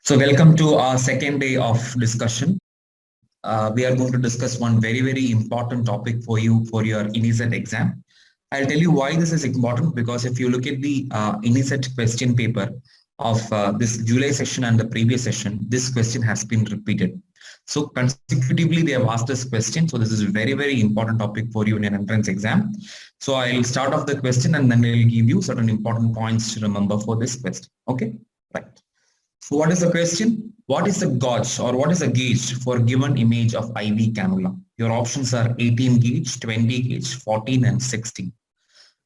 So welcome to our second day of discussion. We are going to discuss one very important topic for you for your INISET exam. I'll tell you why this is important because if you look at the INISET question paper of this July session and the previous session, this question has been repeated. So consecutively they have asked this question. So this is a very important topic for you in an entrance exam. So I'll start off the question and then I'll give you certain important points to remember for this question. Okay, right. So what is the question? What is the gauge or what is a gauge for a given image of IV cannula? Your options are 18 gauge, 20 gauge, 14 and 16.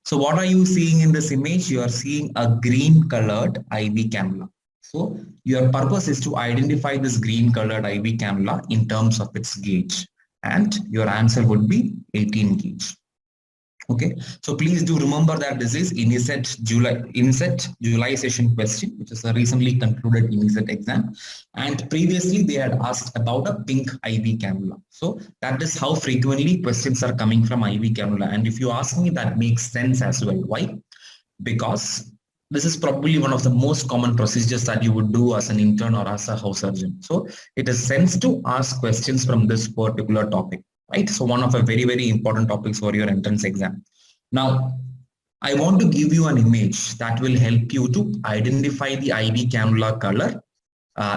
So what are you seeing in this image? You are seeing a green colored IV cannula. So your purpose is to identify this green colored IV cannula in terms of its gauge. And your answer would be 18 gauge. Okay, so please do remember that this is INISET July session question, which is a recently concluded INISET exam. And previously they had asked about a pink IV cannula. So that is how frequently questions are coming from IV cannula. And if you ask me, that makes sense as well. Why? Because this is probably one of the most common procedures that you would do as an intern or as a house surgeon. So it is sense to ask questions from this particular topic. Right, so one of a very important topics for your entrance exam. Now, I want to give you an image that will help you to identify the IV cannula color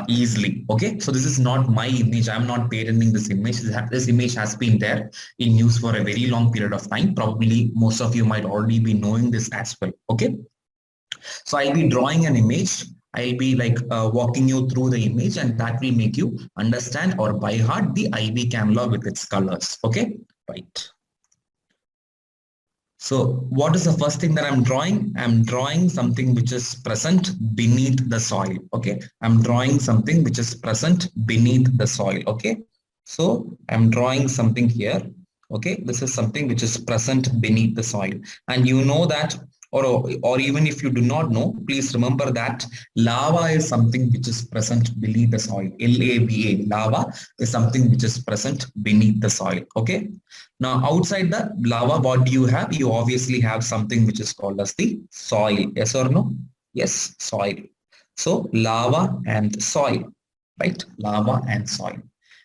easily. Okay, so this is not my image. I'm not patenting this image. This image has been there in use for a very long period of time. Probably most of you might already be knowing this as well. Okay, so I'll be drawing an image. I'll be like walking you through the image and that will make you understand or by heart the IV cannula with its colors. Okay, right. So what is the first thing that I'm drawing? I'm drawing something which is present beneath the soil. Okay, I'm drawing something which is present beneath the soil. Okay, so I'm drawing something here. Okay, this is something which is present beneath the soil, and you know that, or even if you do not know, please remember that lava is something which is present beneath the soil. LAVA, lava is something which is present beneath the soil. Okay, now outside the lava, what do you have? You obviously have something which is called as the soil. Yes or no? Yes, soil. So lava and soil, right? Lava and soil.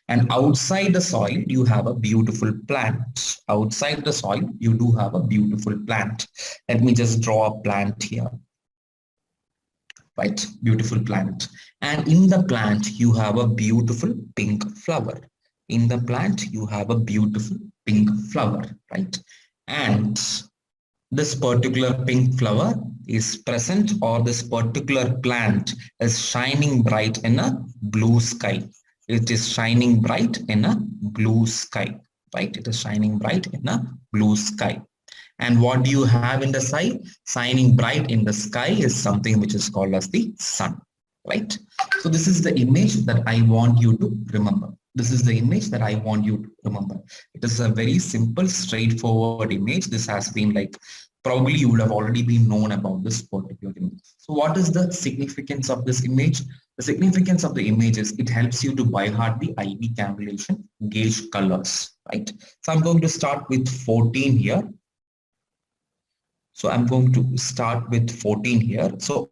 And outside the soil, you have a beautiful plant. Outside the soil, you do have a beautiful plant. Let me just draw a plant here. Right, beautiful plant. And in the plant, you have a beautiful pink flower. In the plant, you have a beautiful pink flower, right? And this particular pink flower is present, or this particular plant is shining bright in a blue sky. It is shining bright in a blue sky, right? It is shining bright in a blue sky. And what do you have in the sky? Shining bright in the sky is something which is called as the sun, right? So this is the image that I want you to remember. This is the image that I want you to remember. It is a very simple, straightforward image. This has been like, probably you would have already been known about this particular image. So what is the significance of this image? The significance of the image is it helps you to by heart the IV cannulation gauge colors, right? So I'm going to start with 14 here. So I'm going to start with 14 here. So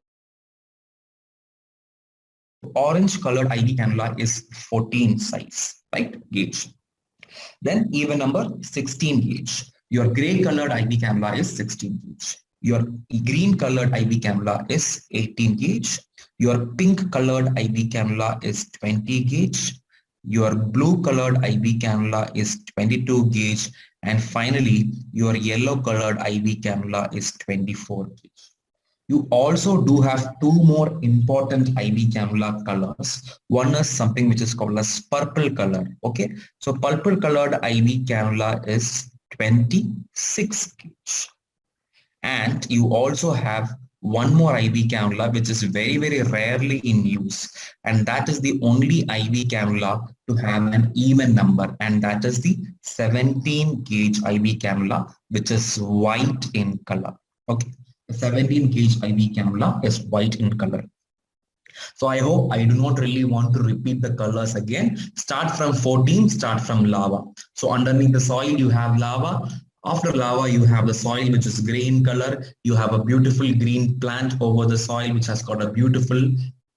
orange colored IV cannula is 14 size, right? Gauge. Then even number 16 gauge. Your gray colored IV cannula is 16 gauge. Your green colored IV cannula is 18 gauge. Your pink colored IV cannula is 20 gauge. Your blue colored IV cannula is 22 gauge. And finally, your yellow colored IV cannula is 24 gauge. You also do have two more important IV cannula colors. One is something which is called as purple color. Okay, so purple colored IV cannula is 26 gauge. And you also have one more IV cannula which is very rarely in use, and that is the only IV cannula to have an even number, and that is the 17 gauge IV cannula, which is white in color. Okay, the 17 gauge IV cannula is white in color. So I hope I do not really want to repeat the colors again. Start from 14, start from lava. So underneath the soil you have lava. After lava, you have the soil which is green color. You have a beautiful green plant over the soil which has got a beautiful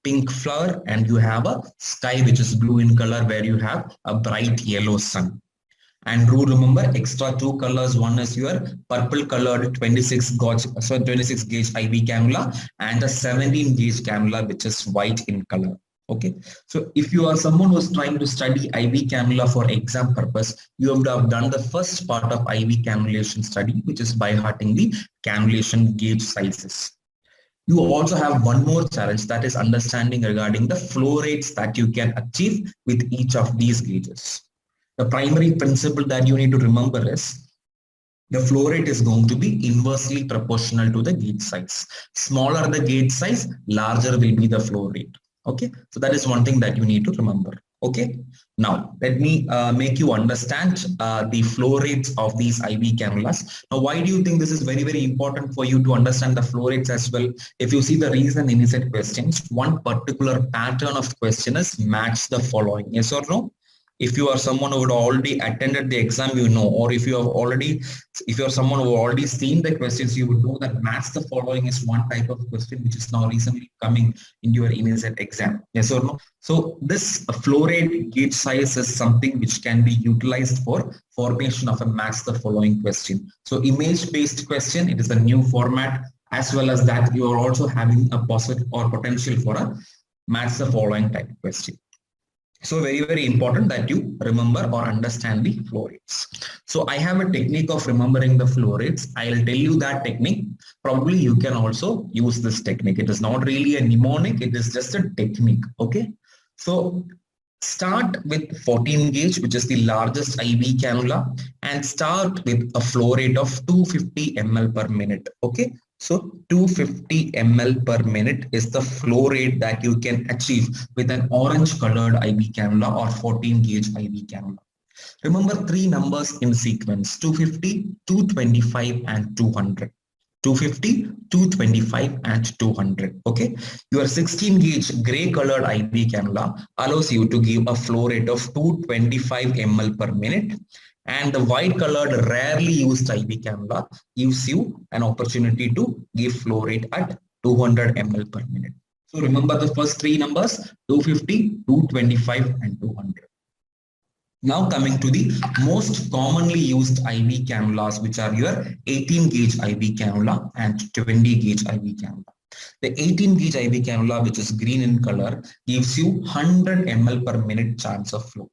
pink flower and you have a sky which is blue in color where you have a bright yellow sun. And do remember extra two colors. One is your purple colored 26 gauge IV cannula and the 17 gauge cannula which is white in color. Okay, so if you are someone who is trying to study IV cannula for exam purpose, you would have done the first part of IV cannulation study, which is by hearting the cannulation gauge sizes. You also have one more challenge, that is understanding regarding the flow rates that you can achieve with each of these gauges. The primary principle that you need to remember is the flow rate is going to be inversely proportional to the gauge size. Smaller the gauge size, larger will be the flow rate. Okay, so that is one thing that you need to remember. Okay, now let me make you understand the flow rates of these IV cannulas. Now, why do you think this is very, very important for you to understand the flow rates as well? If you see the reason in these questions, one particular pattern of question is match the following. Yes or no? If you are someone who would already attended the exam, you know, or if you are someone who already seen the questions, you would know that match the following is one type of question which is now recently coming into your INSET exam. Yes or no? So this flow rate gauge size is something which can be utilized for formation of a match the following question. So image based question, it is a new format, as well as that you are also having a positive or potential for a match the following type of question. So very, very important that you remember or understand the flow rates. So I have a technique of remembering the flow rates. I'll tell you that technique. Probably you can also use this technique. It is not really a mnemonic. It is just a technique. Okay. So start with 14 gauge, which is the largest IV cannula, and start with a flow rate of 250 ml per minute. Okay. So 250 ml per minute is the flow rate that you can achieve with an orange colored IV cannula or 14 gauge IV cannula. Remember three numbers in sequence: 250, 225 and 200. 250, 225 and 200. Okay, your 16 gauge gray colored IV cannula allows you to give a flow rate of 225 ml per minute. And the white colored rarely used IV cannula gives you an opportunity to give flow rate at 200 ml per minute. So remember the first three numbers: 250, 225 and 200. Now coming to the most commonly used IV cannulas, which are your 18 gauge IV cannula and 20 gauge IV cannula. The 18 gauge IV cannula, which is green in color, gives you 100 ml per minute chance of flow.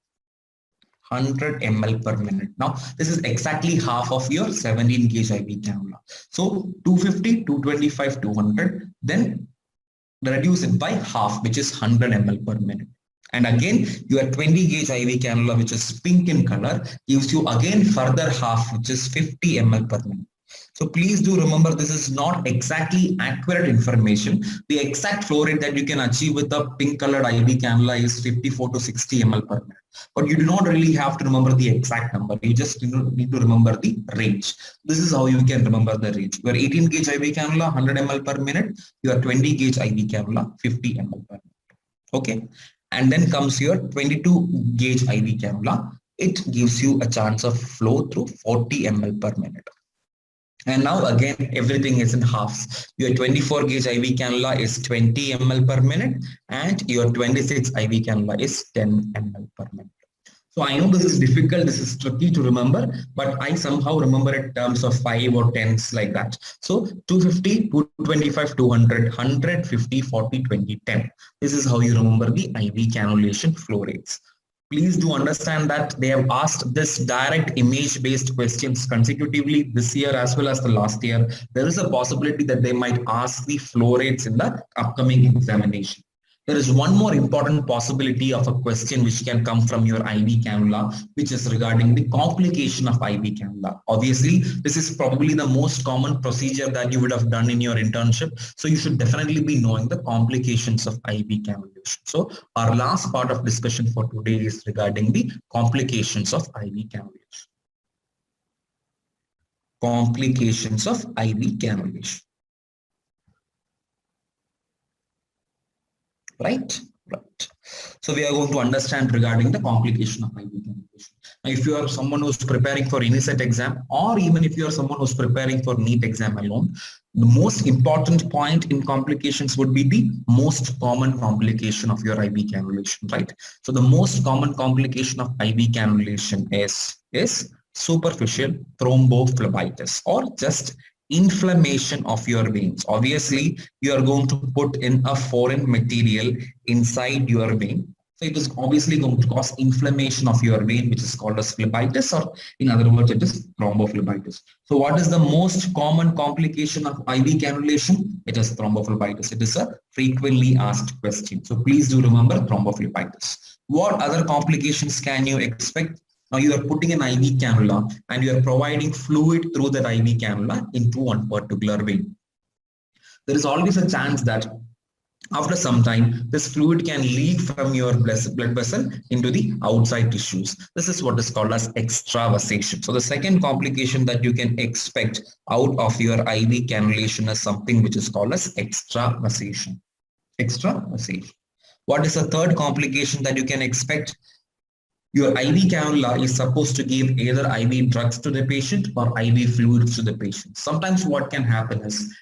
100 ml per minute. Now, this is exactly half of your 17 gauge IV cannula. So 250, 225, 200, then reduce it by half, which is 100 ml per minute. And again, your 20 gauge IV cannula, which is pink in color, gives you again further half, which is 50 ml per minute. So please do remember, this is not exactly accurate information. The exact flow rate that you can achieve with the pink colored IV cannula is 54 to 60 ml per minute. But you do not really have to remember the exact number. You just need to remember the range. This is how you can remember the range. Your 18 gauge IV cannula, 100 ml per minute. Your 20 gauge IV cannula, 50 ml per minute. Okay. And then comes your 22 gauge IV cannula. It gives you a chance of flow through 40 ml per minute. And now again, everything is in halves. Your 24 gauge IV cannula is 20 ml per minute and your 26 IV cannula is 10 ml per minute. So I know this is difficult, this is tricky to remember, but I somehow remember it in terms of 5 or 10s like that. So 250, 225, 200, 100, 50, 40, 20, 10. This is how you remember the IV cannulation flow rates. Please do understand that they have asked this direct image based questions consecutively this year as well as the last year. There is a possibility that they might ask the flow rates in the upcoming examination. There is one more important possibility of a question which can come from your IV cannula, which is regarding the complication of IV cannula. Obviously, this is probably the most common procedure that you would have done in your internship. So you should definitely be knowing the complications of IV cannulation. So our last part of discussion for today is regarding the complications of IV cannulation. Complications of IV cannulation. Right. So we are going to understand regarding the complication of IV cannulation. If you are someone who's preparing for INICET exam, or even if you are someone who's preparing for NEET exam alone, the most important point in complications would be the most common complication of your IV cannulation, right? So the most common complication of IV cannulation is superficial thrombophlebitis, or just inflammation of your veins. Obviously, you are going to put in a foreign material inside your vein. So it is obviously going to cause inflammation of your vein, which is called as phlebitis, or in other words, it is thrombophlebitis. So what is the most common complication of IV cannulation? It is thrombophlebitis. It is a frequently asked question. So please do remember thrombophlebitis. What other complications can you expect? Now you are putting an IV cannula and you are providing fluid through that IV cannula into one particular vein. There is always a chance that after some time, this fluid can leak from your blood vessel into the outside tissues. This is what is called as extravasation. So the second complication that you can expect out of your IV cannulation is something which is called as extravasation. Extravasation. What is the third complication that you can expect? Your IV cannula is supposed to give either IV drugs to the patient or IV fluids to the patient. Sometimes what can happen is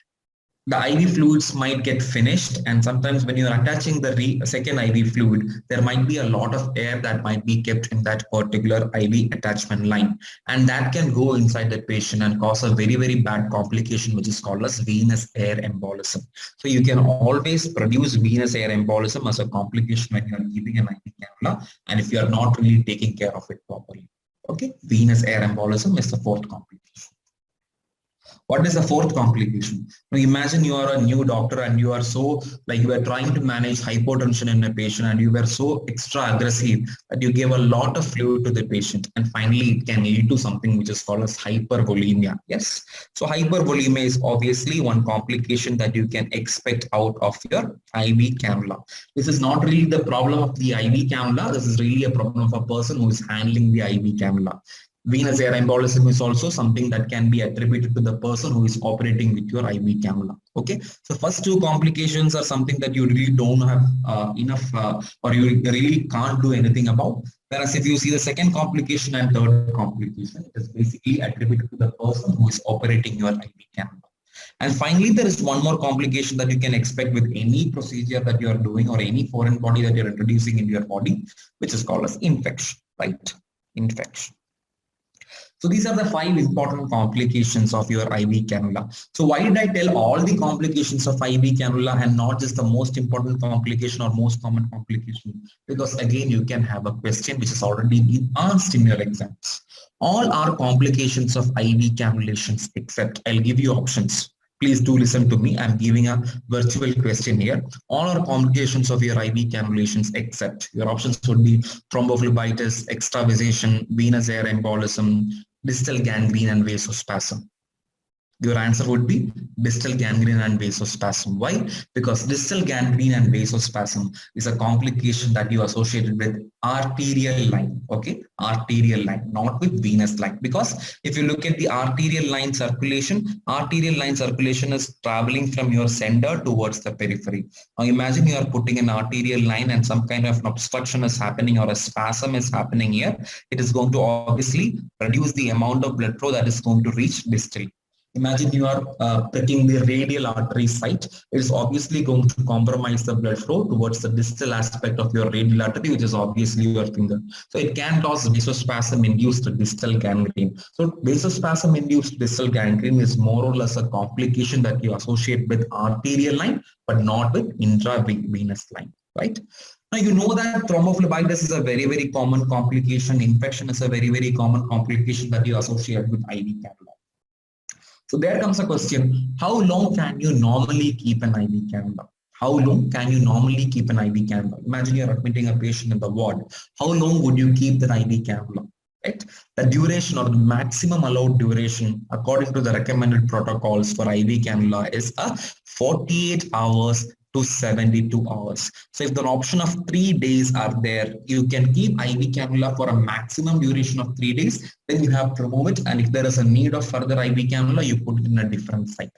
the IV fluids might get finished, and sometimes when you're attaching the second IV fluid, there might be a lot of air that might be kept in that particular IV attachment line, and that can go inside the patient and cause a very, very bad complication, which is called as venous air embolism. So you can always produce venous air embolism as a complication when you're giving an IV cannula, and if you are not really taking care of it properly. Okay, venous air embolism is the fourth complication. What is the fourth complication? Now imagine you are a new doctor and you are so, like, you are trying to manage hypotension in a patient, and you were so extra aggressive that you gave a lot of fluid to the patient, and finally it can lead to something which is called as hypervolemia. Yes. So hypervolemia is obviously one complication that you can expect out of your IV cannula. This is not really the problem of the IV cannula. This is really a problem of a person who is handling the IV cannula. Venous air embolism is also something that can be attributed to the person who is operating with your IV cannula. Okay, so first two complications are something that you really don't have enough or you really can't do anything about. Whereas if you see the second complication and third complication, it is basically attributed to the person who is operating your IV cannula. And finally, there is one more complication that you can expect with any procedure that you are doing or any foreign body that you're introducing into your body, which is called as infection, right? Infection. So these are the 5 important complications of your IV cannula. So why did I tell all the complications of IV cannula and not just the most important complication or most common complication? Because again, you can have a question which has already been asked in your exams. All are complications of IV cannulations, except I'll give you options. Please do listen to me. I'm giving a virtual question here. All are complications of your IV cannulations, except your options would be thrombophlebitis, extravasation, venous air embolism, distal gangrene and vasospasm. Your answer would be distal gangrene and vasospasm. Why? Because distal gangrene and vasospasm is a complication that you associated with arterial line, okay? Arterial line, not with venous line. Because if you look at the arterial line circulation is traveling from your center towards the periphery. Now imagine you are putting an arterial line and some kind of an obstruction is happening or a spasm is happening here. It is going to obviously reduce the amount of blood flow that is going to reach distally. Imagine you are pricking the radial artery site. It is obviously going to compromise the blood flow towards the distal aspect of your radial artery, which is obviously your finger. So it can cause vasospasm-induced distal gangrene. So vasospasm-induced distal gangrene is more or less a complication that you associate with arterial line, but not with intravenous line, right? Now you know that thrombophlebitis is a very, very common complication. Infection is a very, very common complication that you associate with IV cannula. So there comes a question, how long can you normally keep an IV cannula? How long can you normally keep an IV cannula? Imagine you're admitting a patient in the ward. How long would you keep the IV cannula? Right? The duration or the maximum allowed duration according to the recommended protocols for IV cannula is 48 hours to 72 hours. So if the option of 3 days are there, you can keep IV cannula for a maximum duration of 3 days, then you have to remove it. And if there is a need of further IV cannula, you put it in a different site.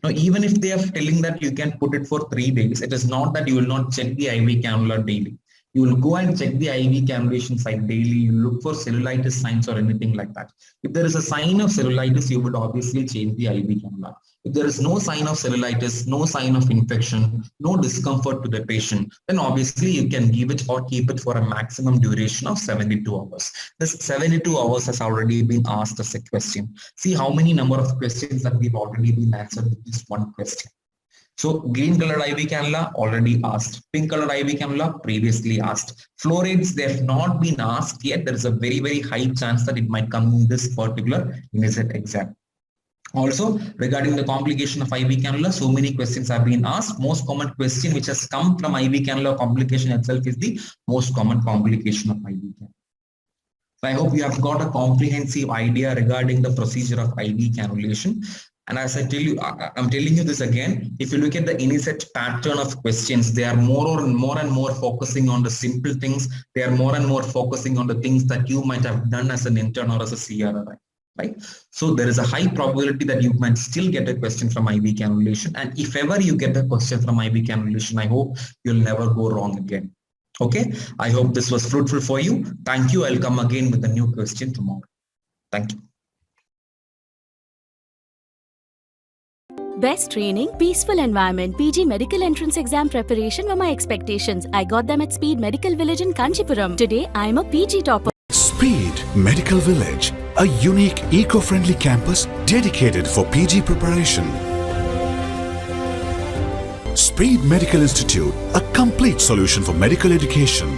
Now, even if they are telling that you can put it for 3 days, it is not that you will not check the IV cannula daily. You will go and check the IV cannulation site daily. You look for cellulitis signs or anything like that. If there is a sign of cellulitis, you would obviously change the IV cannula. If there is no sign of cellulitis, no sign of infection, no discomfort to the patient, then obviously you can give it or keep it for a maximum duration of 72 hours. This 72 hours has already been asked as a question. See how many number of questions that we've already been answered with this one question. So green colored IV cannula already asked, pink colored IV cannula previously asked. Fluorides, they have not been asked yet. There is a very, very high chance that it might come in this particular INISET exam. Also, regarding the complication of IV cannula, so many questions have been asked. Most common question which has come from IV cannula complication itself is the most common complication of IV cannula. So I hope you have got a comprehensive idea regarding the procedure of IV cannulation. And as I tell you, I'm telling you this again, if you look at the INISET pattern of questions, they are more and more focusing on the simple things. They are more and more focusing on the things that you might have done as an intern or as a CRI, right? So there is a high probability that you might still get a question from IV cannulation. And if ever you get a question from IV cannulation, I hope you'll never go wrong again. Okay, I hope this was fruitful for you. Thank you. I'll come again with a new question tomorrow. Thank you. Best training, peaceful environment, PG medical entrance exam preparation were my expectations. I got them at Speed Medical Village in Kanchipuram. Today, I am a PG topper. Speed Medical Village, a unique eco-friendly campus dedicated for PG preparation. Speed Medical Institute, a complete solution for medical education.